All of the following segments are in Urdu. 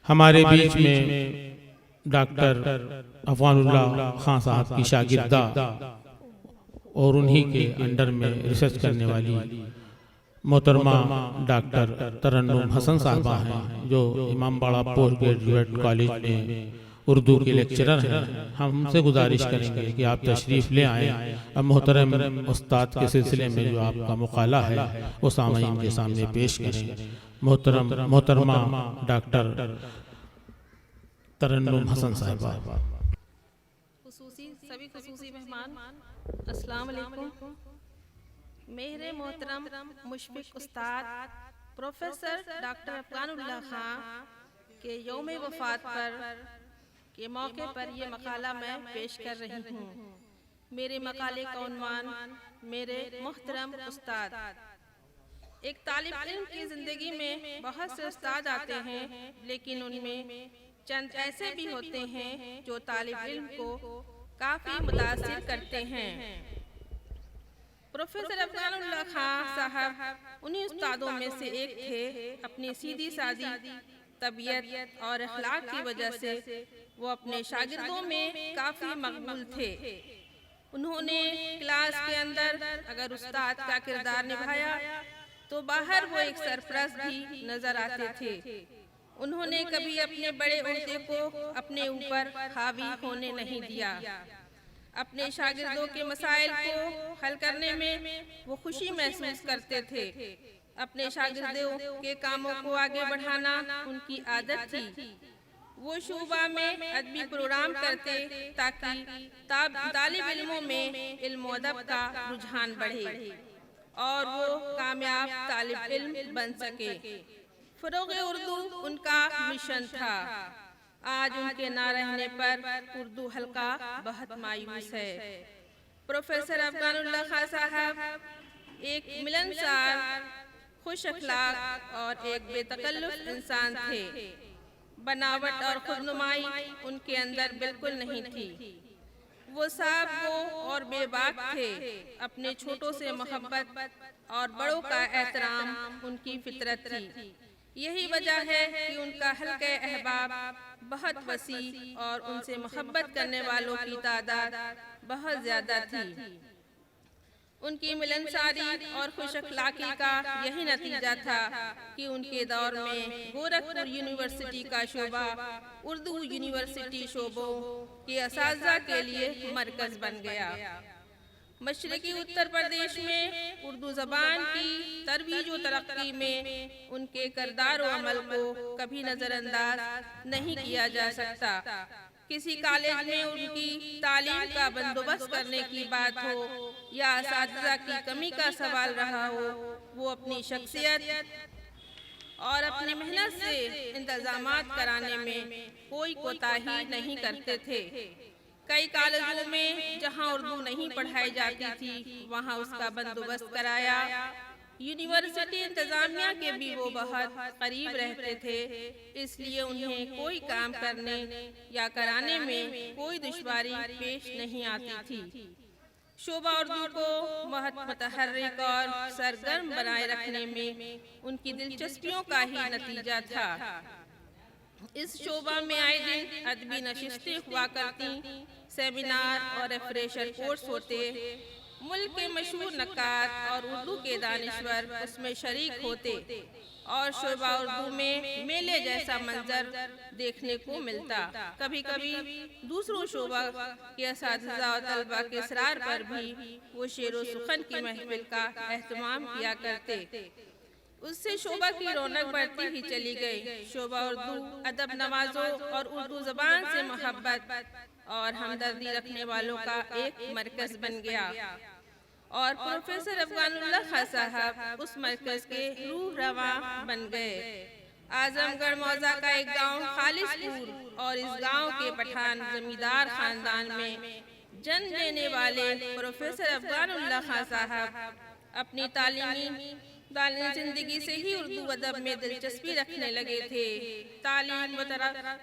ہمارے بیچ میں ڈاکٹر افغان اللہ خان صاحب کی شاگردہ اور انہی کے انڈر میں ریسرچ کرنے والی محترمہ ڈاکٹر ترنم حسن صاحبہ ہیں، جو امام باڑہ پوسٹ گریجویٹ کالج میں اردو کے لیکچرر ہیں۔ ہم سے گزارش کریں گے کہ آپ تشریف لے آئیں، اب محترم استاد کے سلسلے میں جو آپ کا مقالہ ہے وہ سامعین کے سامنے پیش کریں۔ محترمہ ڈاکٹر ترنم حسن صاحبہ۔ سبھی خصوصی مہمان السلام علیکم۔ میرے محترم مشفق استاد پروفیسر ڈاکٹر افغان اللہ خان کے یوم وفات پر کے موقع پر یہ مقالہ میں پیش کر رہی ہوں۔ میرے مقالے کا عنوان میرے محترم استاد۔ ایک طالب علم کی زندگی میں بہت سے استاد آتے ہیں، لیکن ان میں چند ایسے بھی ہوتے ہیں جو طالب علم کو کافی متاثر کرتے ہیں۔ پروفیسر افغان اللہ خان صاحب انہی استادوں میں سے ایک تھے۔ اپنی سیدھی سادی طبیعت اور اخلاق کی وجہ سے وہ اپنے شاگردوں میں کافی مقبول تھے۔ انہوں نے کلاس کے اندر اگر استاد کا کردار نبھایا تو باہر وہ ایک سرپرست بھی نظر آتے تھے۔ انہوں نے کبھی اپنے بڑے عہدے کو اپنے اوپر حاوی ہونے نہیں دیا۔ اپنے شاگردوں کے مسائل کو حل کرنے میں وہ خوشی محسوس کرتے تھے۔ اپنے شاگردوں کے کاموں کو آگے بڑھانا ان کی عادت تھی۔ وہ شعبہ میں ادبی پروگرام کرتے تاکہ طالب علموں میں علم و ادب کا رجحان بڑھے اور وہ کامیاب طالب علم بن سکے۔ فروغ اردو ان کا مشن تھا۔ آج ان کے نہ رہنے پر اردو حلقہ بہت مایوس ہے۔ پروفیسر افغان اللہ خان صاحب ایک ملنسار، خوش اخلاق اور ایک بے تکلف انسان تھے۔ بناوٹ اور خودنمائی ان کے اندر بالکل نہیں تھی۔ وہ صاف گو اور بے باک تھے۔ اپنے چھوٹوں سے محبت اور بڑوں کا احترام ان کی فطرت تھی۔ یہی وجہ ہے کہ ان کا حلقہ احباب بہت وسیع اور ان سے محبت کرنے والوں کی تعداد بہت زیادہ تھی۔ ان کی ملنساری اور خوش اخلاقی کا یہی نتیجہ تھا کہ ان کے دور میں گورکھپور یونیورسٹی کا شعبہ اردو یونیورسٹی شعبوں کے اساتذہ کے لیے مرکز بن گیا۔ مشرقی اتر پردیش میں اردو زبان کی ترویج و ترقی میں ان کے کردار و عمل کو کبھی نظر انداز نہیں کیا جا سکتا۔ کسی کالج میں ان کی تعلیم کا بندوبست کرنے کی بات ہو یا اساتذہ کی کمی کا سوال رہا ہو، وہ اپنی شخصیت اور اپنی محنت سے انتظامات کرانے میں کوئی کوتاہی نہیں کرتے تھے۔ کئی کالجوں میں جہاں اردو نہیں پڑھائی جاتی تھی وہاں اس کا بندوبست کرایا۔ یونیورسٹی انتظامیہ کے بھی وہ بہت قریب رہتے تھے، اس لیے انہیں کوئی کام کرنے یا کرانے میں کوئی دشواری پیش نہیں آتی تھی۔ شعبہ اردو کو بہت متحرک اور سرگرم بنائے رکھنے میں ان کی دلچسپیوں کا ہی نتیجہ تھا۔ اس شعبہ میں آئے دن ادبی نشستیں ہوا کرتی، سیمینار اور ریفریشر کورس ہوتے، ملک کے مشہور نقاد اور اردو کے دانشور اس میں شریک ہوتے اور شعبہ اردو میں میلے جیسا منظر دیکھنے کو ملتا۔ کبھی کبھی دوسروں شعبہ کے اساتذہ اور طلباء کے اصرار پر بھی وہ شعر و سخن کی محفل کا اہتمام کیا کرتے۔ اس سے شعبہ کی رونق بڑھتی ہی چلی گئی۔ شعبہ اردو ادب نوازوں اور اردو زبان سے محبت اور ہمدردی رکھنے والوں کا ایک مرکز بن گیا اور پروفیسر افغان اللہ خان صاحب اس مرکز کے روح رواں بن گئے۔ اعظم گڑھ موضع کا ایک گاؤں خالص پور اور اس گاؤں کے پٹھان زمیندار خاندان میں جنم لینے والے پروفیسر افغان اللہ خان صاحب اپنی تعلیمی زندگی سے ہی اردو ادب میں دلچسپی رکھنے لگے تھے۔ تعلیم و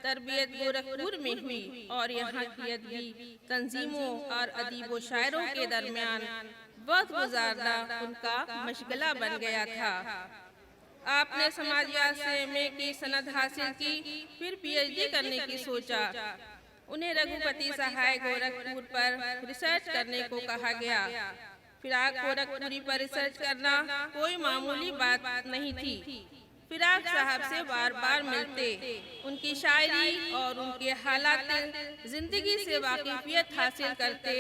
تربیت گورکھپور میں ہوئی اور یہاں کی ادبی تنظیموں اور ادیب و شاعروں کے درمیان وقت گزارنا ان کا مشغلہ بن گیا تھا۔ آپ نے سماجیات سے ایم اے کی سند حاصل کی، پھر پی ایچ ڈی کرنے کی سوچا۔ انہیں رگھوپتی سہائے گورکھپور پر ریسرچ کرنے کو کہا گیا۔ فراق گورکھپوری پر ریسرچ کرنا کوئی معمولی بات نہیں تھی۔ فراق صاحب سے بار بار ملتے، ان کی شاعری اور ان کے حالات زندگی سے واقفیت حاصل کرتے۔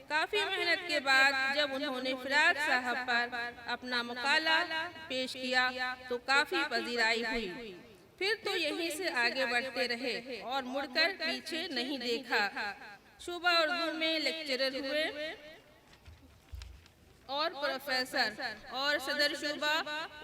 کافی محنت کے بعد جب انہوں نے فراق صاحب پر اپنا مقالہ پیش کیا تو کافی پذیرائی ہوئی۔ پھر تو یہیں سے آگے بڑھتے رہے اور مڑ کر پیچھے نہیں دیکھا۔ شعبہ اردو میں لیکچرر ہوئے اور پروفیسر اور صدر شعبہ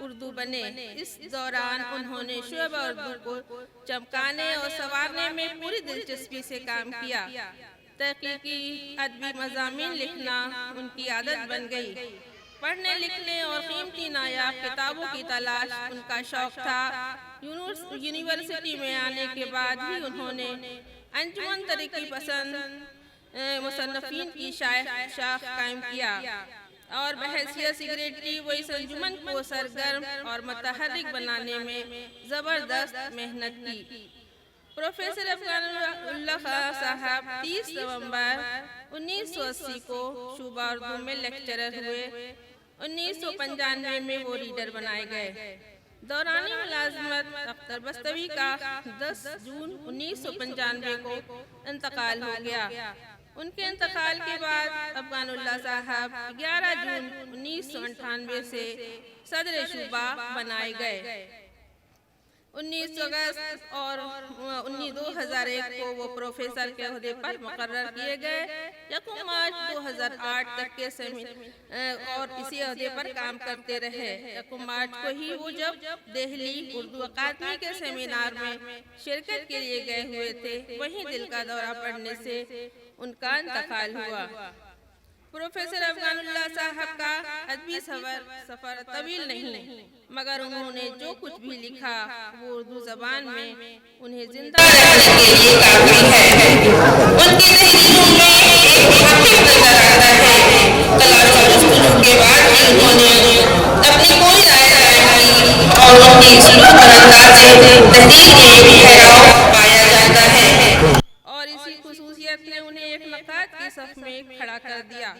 اردو بنے۔ اس دوران انہوں نے شعبہ اردو کو چمکانے اور سنوارنے میں پوری دلچسپی سے کام کیا۔ تحقیقی ادبی مضامین لکھنا ان کی عادت بن گئی۔ پڑھنے لکھنے اور قیمتی نایاب کتابوں کی تلاش ان کا شوق تھا۔ یونیورسٹی میں آنے کے بعد ہی انہوں نے انجمن ترقی پسند مصنفین کی شاخ قائم کیا اور بحیثیت سیکریٹری وہ اس انجمن کو سرگرم اور متحرک بنانے میں زبردست محنت کی۔ پروفیسر افغان اللہ خان صاحب 30 نومبر 1980 کو شعبہ اردو میں لیکچرر ہوئے۔ 1995 میں وہ ریڈر بنائے گئے۔ دوران ملازمت اختر بستوی کا 10 جون 1995 کو انتقال ہو گیا۔ ان کے انتقال کے بعد افغان اللہ صاحب 11 جون 1998 سے صدر شعبہ بنائے گئے۔ 19 اگست اور 2001 کو وہ پروفیسر کے عہدے پر مقرر کیے گئے۔ 1 مارچ 2008 تک کے اور اسی عہدے پر کام کرتے رہے۔ 1 مارچ کو ہی وہ جب دہلی اردو اکادمی کے سیمینار میں شرکت کے لیے گئے ہوئے تھے، وہیں دل کا دورہ پڑنے سے ان کا انتقال ہوا۔ پروفیسر افغان اللہ صاحب کا ادبی سفر طویل نہیں، مگر انہوں نے جو کچھ بھی لکھا وہ اردو زبان میں انہیں زندہ رکھنے کے لیے کافی ہے۔ ان کی تحریروں میں ایک واقعہ نظر آتا ہے۔ کلاسا گفتگو کے بعد ہی انہوں نے اپنی کوئی رائے ظاہر کی اور ان کی سلوک اور انداز سے تحریر میں ٹھہراؤ پایا جاتا ہے۔ اور اسی خصوصیت نے انہیں ایک نقاد کی صف میں کھڑا کر دیا۔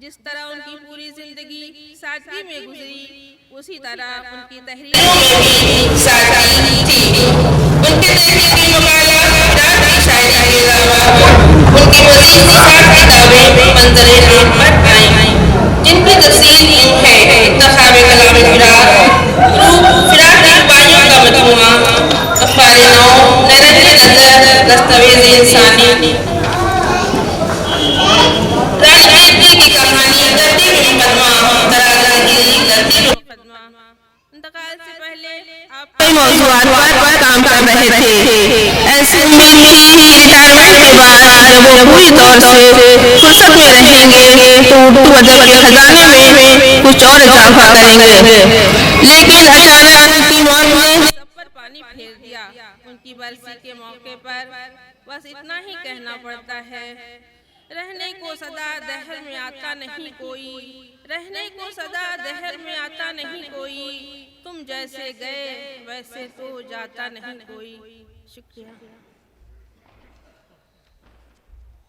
جس طرح ان کی پوری زندگی سادگی میں گزری، اسی طرح ان کی تحریروں میں بھی سادگی تھی۔ ان کے تحریری مقالہ رات کی شاعری کے علاوہ ان کی مزید 60 کتابیں منظر عام پر آئیں، جن کی تفصیل یوں ہے: انتخاب کلام فراق، فراق کی رباعیوں کا مجموعہ، اخبار نو، نیرنگ نظر، دستاویز انسانی، راجنیتی کی کہانی، ترتیب مقدمہ، ترازہ گیری، ترتیب مقدمہ۔ انتقال سے پہلے آپ کئی موضوعات پر کام کر رہے تھے۔ ایسے میں ہی ریٹائرمنٹ کے بعد جب وہ پوری طور سے فرصت میں رہیں گے تو اردو ادب کے خزانے میں کچھ اور اضافہ کریں گے، لیکن اچانک ان کی موت نے سب پر پانی پھیر دیا۔ ان کی برسی کے موقع پر بس اتنا ہی کہنا پڑتا ہے: رہنے کو صدا دہر میں آتا نہیں کوئی، رہنے کو صدا دہر میں آتا نہیں کوئی، تم جیسے گئے ویسے تو جاتا نہیں کوئی۔ شکریہ۔